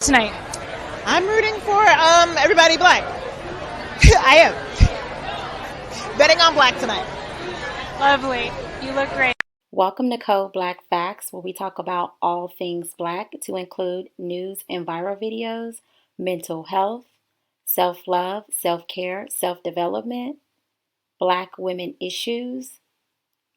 Tonight. I'm rooting for everybody black. I am betting on black tonight. Lovely. You look great. Welcome to Code Black Facts, where we talk about all things black to include news and viral videos, mental health, self-love, self-care, self-development, black women issues,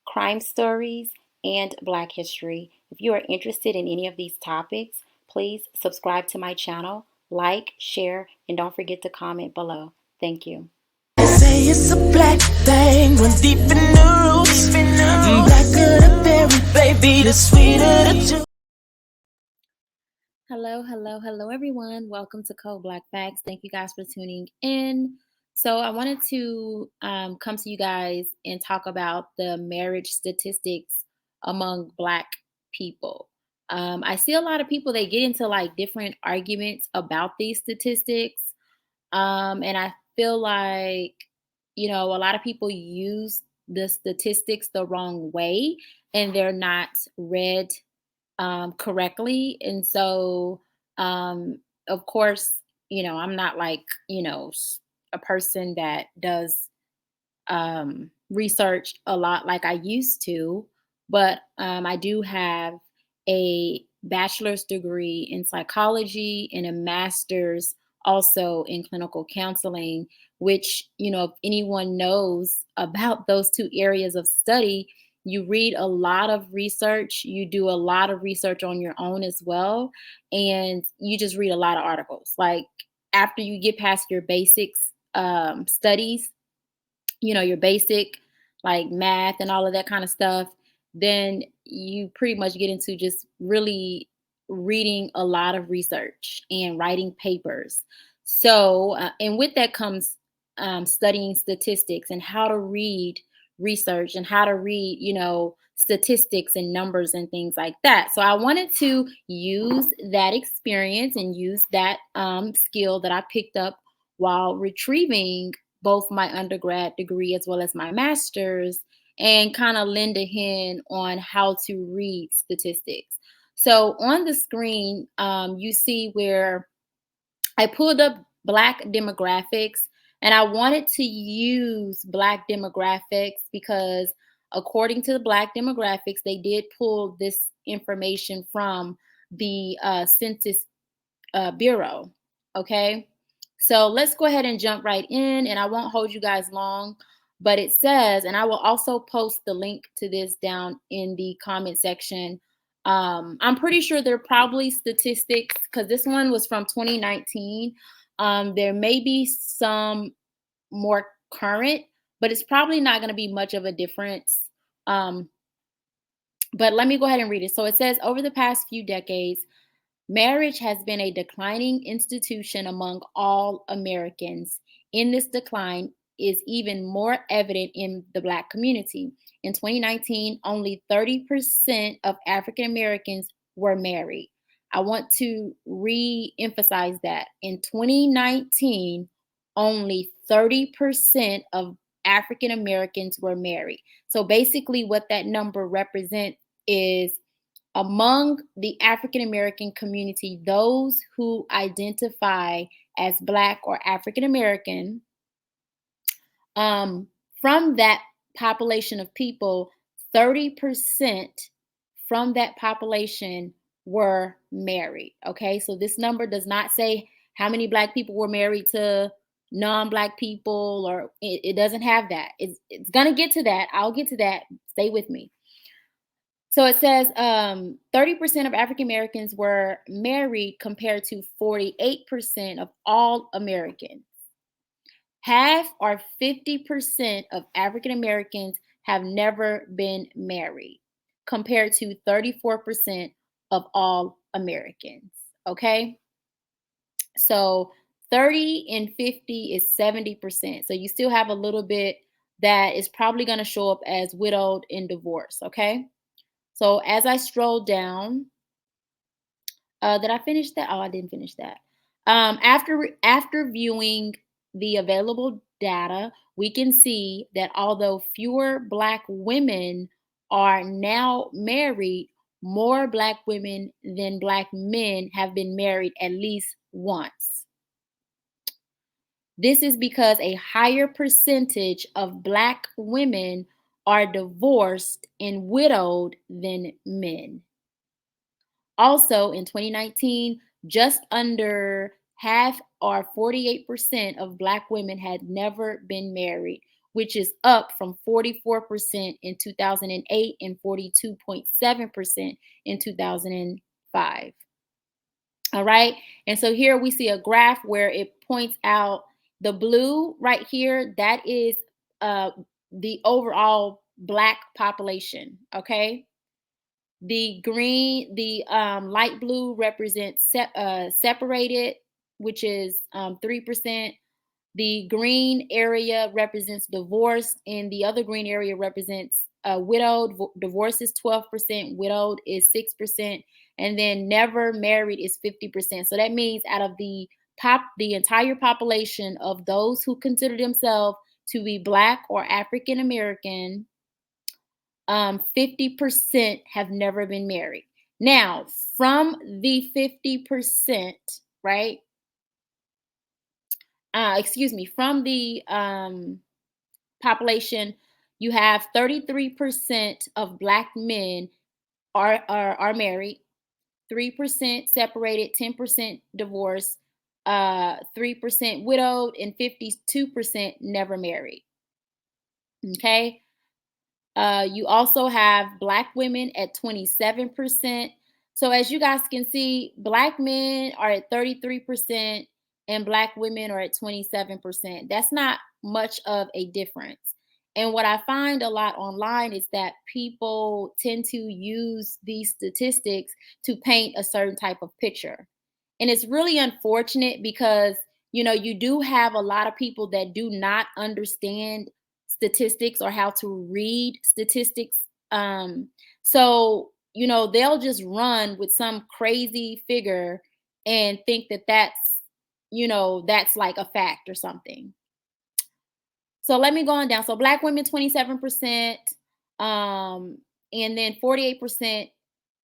crime stories, and black history. If you are interested in any of these topics, please subscribe to my channel, like, share, and don't forget to comment below. Thank you. They say it's a black thing when deep in the roots. Blacker the berry, baby, the sweeter the juice. Hello, everyone. Welcome to Code Black Facts. Thank you guys for tuning in. So I wanted to come to you guys and talk about the marriage statistics among Black people. I see a lot of people, they get into like different arguments about these statistics. And I feel like, a lot of people use the statistics the wrong way and they're not read correctly. And so, of course, I'm not like, a person that does research a lot like I used to, but I do have a bachelor's degree in psychology and a master's also in clinical counseling, which, if anyone knows about those two areas of study, you read a lot of research, you do a lot of research on your own as well, and you just read a lot of articles. Like after you get past your basics studies, your basic like math and all of that kind of stuff, then you pretty much get into just really reading a lot of research and writing papers. So, and with that comes studying statistics and how to read research and how to read, statistics and numbers and things like that. So I wanted to use that experience and use that skill that I picked up while retrieving both my undergrad degree as well as my master's and kind of lend a hand on how to read statistics. So on the screen, you see where I pulled up Black demographics, and I wanted to use Black demographics because according to the Black demographics, they did pull this information from the Census Bureau. Okay. So let's go ahead and jump right in, and I won't hold you guys long, but it says, and I will also post the link to this down in the comment section. I'm pretty sure there are probably statistics because this one was from 2019. There may be some more current, but it's probably not going to be much of a difference. But let me go ahead and read it. So it says, over the past few decades, marriage has been a declining institution among all Americans. In this decline is even more evident in the Black community. In 2019, only 30% of African Americans were married. I want to re-emphasize that. In 2019, only 30% of African Americans were married. So basically what that number represents is among the African American community, those who identify as Black or African American, from that population of people, 30% from that population were married. Okay, so this number does not say how many Black people were married to non-Black people, or it doesn't have that. It's gonna get to that. I'll get to that. Stay with me. So it says 30% of African Americans were married compared to 48% of all Americans. Half or 50% of African Americans have never been married compared to 34% of all Americans. Okay. So 30 and 50 is 70%. So you still have a little bit that is probably going to show up as widowed and divorced. Okay. So as I scroll down, did I finish that? Oh, I didn't finish that. After viewing the available data, we can see that although fewer Black women are now married, more Black women than Black men have been married at least once. This is because a higher percentage of Black women are divorced and widowed than men. Also, in 2019, just under half or 48% of Black women had never been married, which is up from 44% in 2008 and 42.7% in 2005. All right. And so here we see a graph where it points out the blue right here, that is the overall Black population. Okay. The green, the light blue represents separated, which is 3%. The green area represents divorce, and the other green area represents widowed. Divorce is 12%, widowed is 6%, and then never married is 50%. So that means out of the entire population of those who consider themselves to be Black or African American, 50% have never been married. Now, from the 50%, right? From the population, you have 33% of Black men are married, 3% separated, 10% divorced, 3% widowed, and 52% never married. Okay. You also have Black women at 27%. So as you guys can see, Black men are at 33% and Black women are at 27%. That's not much of a difference. And what I find a lot online is that people tend to use these statistics to paint a certain type of picture. And it's really unfortunate because, you do have a lot of people that do not understand statistics or how to read statistics. So, they'll just run with some crazy figure and think that that's like a fact or something. So let me go on down. So Black women, 27%, and then 48%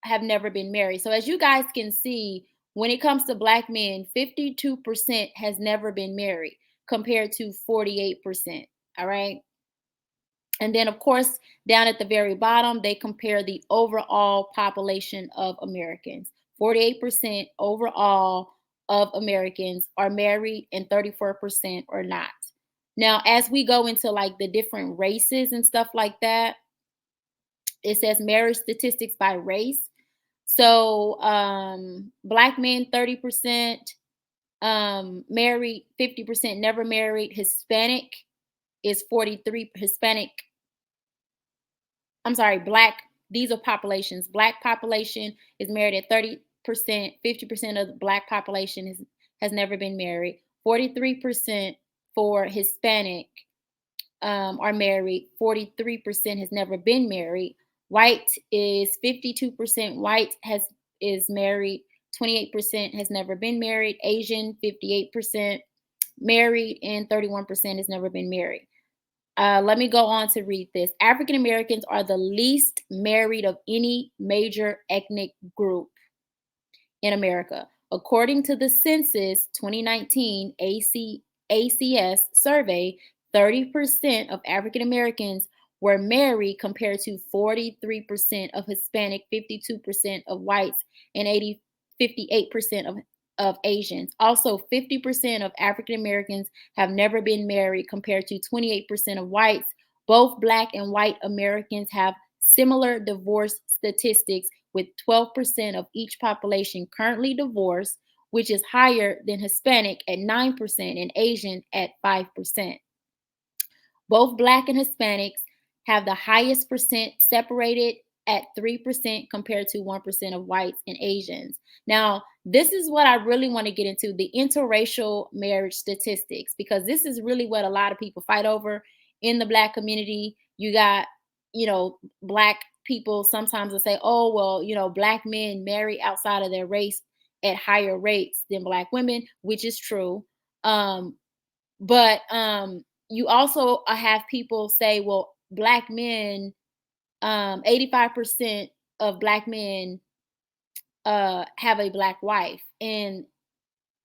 have never been married. So as you guys can see, when it comes to Black men, 52% has never been married compared to 48%. All right. And then, of course, down at the very bottom, they compare the overall population of Americans. 48% overall of Americans are married and 34% are not. Now, as we go into like the different races and stuff like that, it says marriage statistics by race. So Black men, 30%, married, 50% never married. Hispanic is 43. Black, these are populations. Black population is married at 30%, 50% of the Black population has never been married. 43% for Hispanic are married. 43% has never been married. White is 52% white is married. 28% has never been married. Asian, 58% married, and 31% has never been married. Let me go on to read this. African Americans are the least married of any major ethnic group in America. According to the Census 2019 ACS survey, 30% of African Americans were married compared to 43% of Hispanic, 52% of whites, and 58% of Asians. Also, 50% of African Americans have never been married compared to 28% of whites. Both Black and white Americans have similar divorce statistics, with 12% of each population currently divorced, which is higher than Hispanic at 9% and Asian at 5%. Both Black and Hispanics have the highest percent separated at 3% compared to 1% of whites and Asians. Now, this is what I really want to get into, the interracial marriage statistics, because this is really what a lot of people fight over in the Black community. You got, Black people sometimes will say, oh, well, Black men marry outside of their race at higher rates than Black women, which is true. But you also have people say, well, Black men, 85% of black men have a black wife, and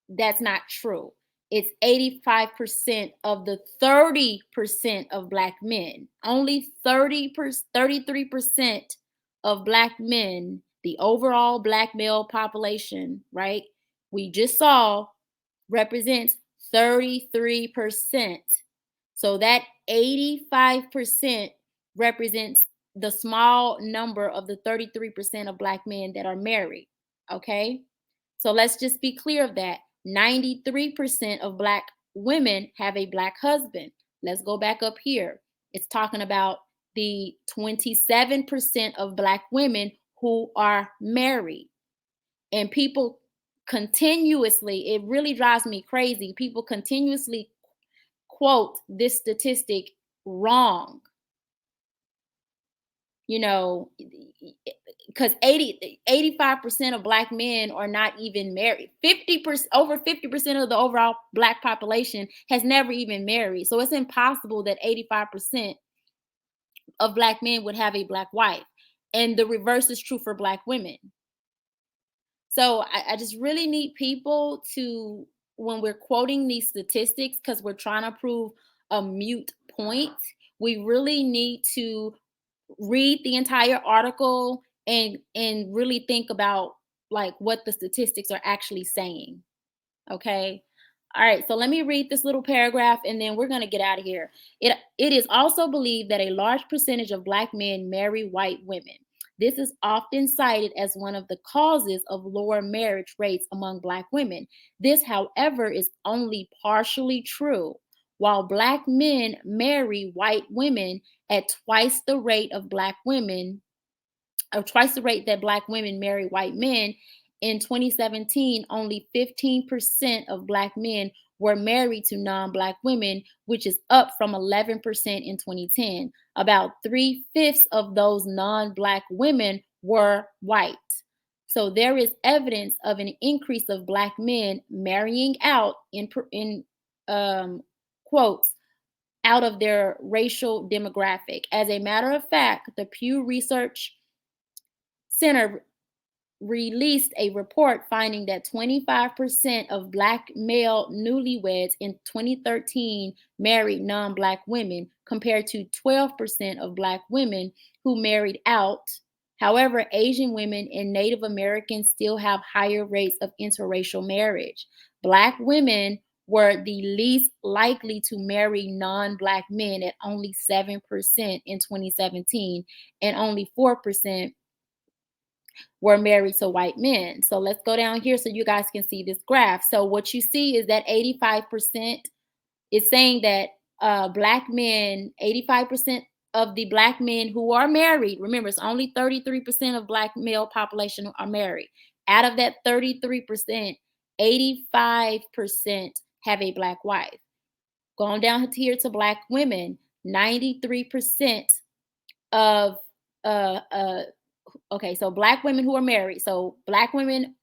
that's not true. It's 85% of the 30% of black men. Only 33% of black men, the overall black male population, right? We just saw represents 33%. So that 85% represents the small number of the 33% of black men that are married. Okay? So let's just be clear of that. 93% of black women have a black husband. Let's go back up here. It's talking about the 27% of black women who are married. And people continuously, it really drives me crazy. People continuously quote this statistic wrong. You know, because 85% of black men are not even married. 50%, over 50% of the overall black population has never even married. So it's impossible that 85% of black men would have a black wife. And the reverse is true for black women. So I just really need people to, when we're quoting these statistics, because we're trying to prove a mute point, we really need to read the entire article and really think about like what the statistics are actually saying. Okay. All right, so let me read this little paragraph and then we're going to get out of here. It is also believed that a large percentage of black men marry white women. This is often cited as one of the causes of lower marriage rates among black women. This, however, is only partially true. While black men marry white women at twice the rate of black women, or twice the rate that black women marry white men, in 2017, only 15% of black men were married to non-black women, which is up from 11% in 2010. About 3/5 of those non-black women were white. So there is evidence of an increase of black men marrying out in quotes out of their racial demographic. As a matter of fact, the Pew Research Center released a report finding that 25% of black male newlyweds in 2013 married non-black women compared to 12% of black women who married out. However, Asian women and Native Americans still have higher rates of interracial marriage. Black women were the least likely to marry non-black men at only 7% in 2017 and only 4% were married to white men. So let's go down here so you guys can see this graph. So what you see is that 85% is saying that black men, 85% of the black men who are married, remember it's only 33% of black male population are married. Out of that 33%, 85% have a black wife. Going down here to black women, 93% of okay, so black women who are married. So black women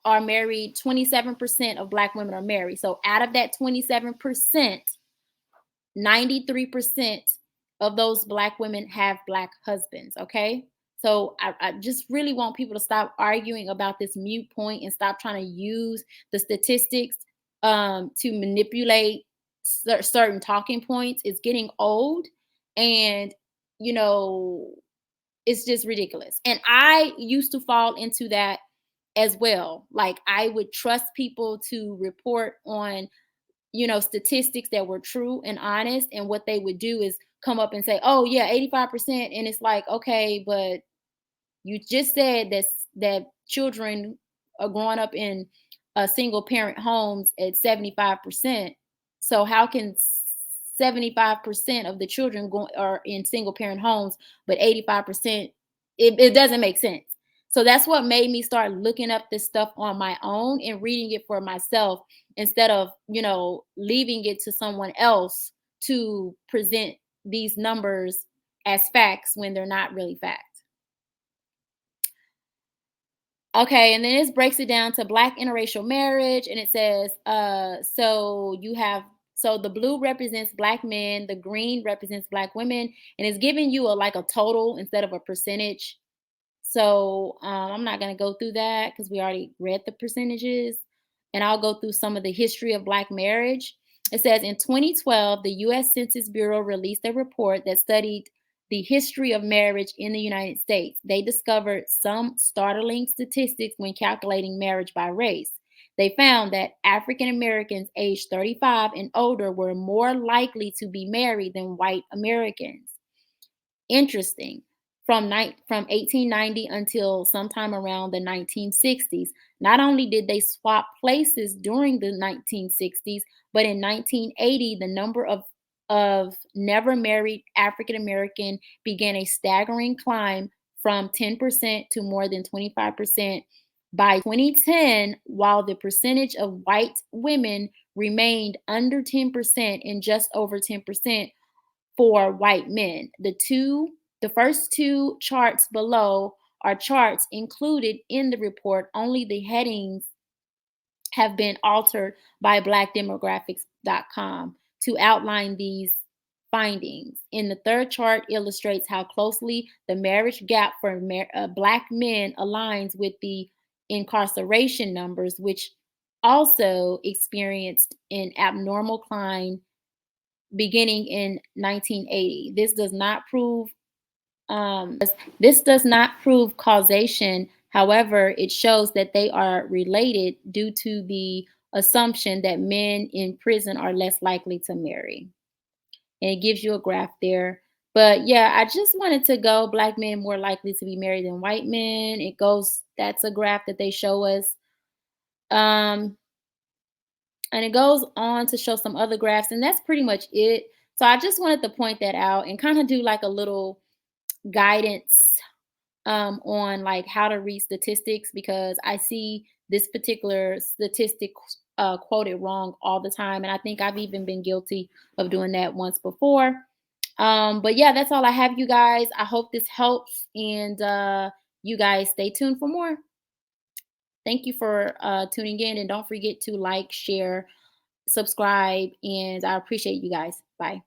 are married, 27% of black women are married. So out of that 27%, 93% of those black women have black husbands, okay? So I just really want people to stop arguing about this mute point and stop trying to use the statistics to manipulate certain talking points. It's getting old and, you know, it's just ridiculous. And I used to fall into that as well. Like I would trust people to report on, you know, statistics that were true and honest. And what they would do is come up and say, oh yeah, 85%. And it's like, okay, but you just said that children are growing up in single parent homes at 75%. So how can 75% of the children are in single parent homes, but 85%, it doesn't make sense. So that's what made me start looking up this stuff on my own and reading it for myself instead of, you know, leaving it to someone else to present these numbers as facts when they're not really facts. Okay, and then this breaks it down to Black interracial marriage, and it says, so the blue represents Black men, the green represents Black women, and it's giving you a total instead of a percentage. So I'm not going to go through that because we already read the percentages. And I'll go through some of the history of Black marriage. It says in 2012, the U.S. Census Bureau released a report that studied the history of marriage in the United States. They discovered some startling statistics when calculating marriage by race. They found that African Americans aged 35 and older were more likely to be married than white Americans. Interesting. From 1890 until sometime around the 1960s, not only did they swap places during the 1960s, but in 1980, the number of never married African American began a staggering climb from 10% to more than 25% by 2010, while the percentage of white women remained under 10% and just over 10% for white men. The first two charts below are charts included in the report. Only the headings have been altered by blackdemographics.com to outline these findings. In the third chart illustrates how closely the marriage gap for Black men aligns with the incarceration numbers, which also experienced an abnormal climb beginning in 1980. This does not prove causation. However, it shows that they are related due to the assumption that men in prison are less likely to marry. And it gives you a graph there. But yeah, I just wanted to go Black men more likely to be married than white men. That's a graph that they show us. And it goes on to show some other graphs, and that's pretty much it. So I just wanted to point that out and kind of do like a little guidance on like how to read statistics, because I see this particular statistic quoted wrong all the time, and I think I've even been guilty of doing that once before. But yeah, that's all I have, you guys. I hope this helps, and you guys stay tuned for more. Thank you for tuning in, and don't forget to like, share, subscribe, and I appreciate you guys. Bye.